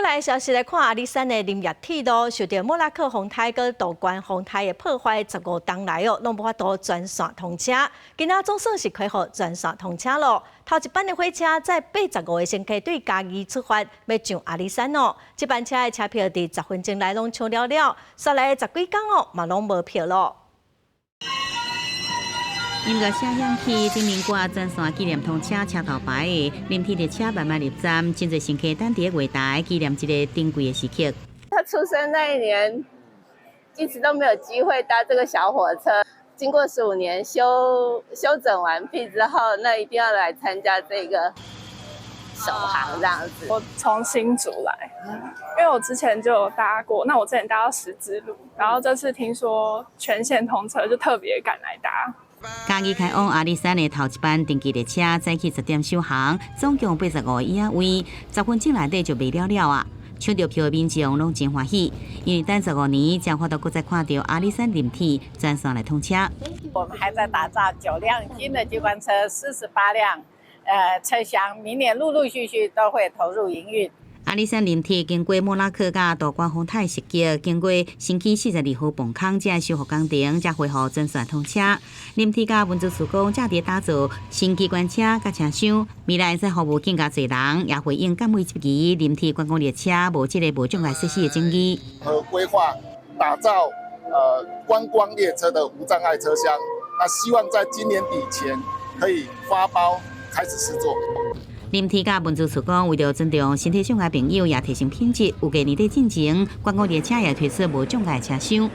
来消息来看，阿里山的林业铁路受到莫拉克风台跟道关风台的破坏，15天来哦，拢无法度全线通车。今仔总算是开好全线通车咯。头一班的火车在85个星期对嘉义出发，要上阿里山哦。这班车的车票伫10分钟内拢抢了，煞来10几天哦，嘛拢无票咯。 音乐声响起，证明过全线纪念通车车头牌的林铁列车慢慢入站，真侪乘客等伫月台纪念这个珍贵的时刻。他出生那一年，一直都没有机会搭这个小火车。经过15年修整完毕之后，那一定要来参加这个首航这样子。我从新竹来，因为我之前就有搭过，那我之前搭到十字路，然后这次听说全线通车，就特别赶来搭。 嘉义开往阿里山的头一班登记列车，早起10点首航，总共85个椅仔位，10分钟内底就卖了啊！抢到票的民众拢真欢喜，因为等15年才发到再看到阿里山林铁全线来通车。我们还在打造9辆新的机关车，48辆车厢，明年陆陆续续都会投入营运。 阿里山林铁经过莫拉克甲道关风台设计，经过星期42号崩坑，才修复工程，才恢复全线通车。林铁甲文资施工正伫打造新机关车甲车厢，未来再服务更加侪人，也回应感美之期林铁观光列车无这个无障碍设施的争议。和规划打造观光列车的无障碍车厢，那希望在今年底前可以发包开始施作。 林铁甲文资施工为了尊重身体障碍朋友，也提升品质。有个年底进前，观光列车也推出无障碍车厢。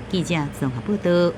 记者综合报道。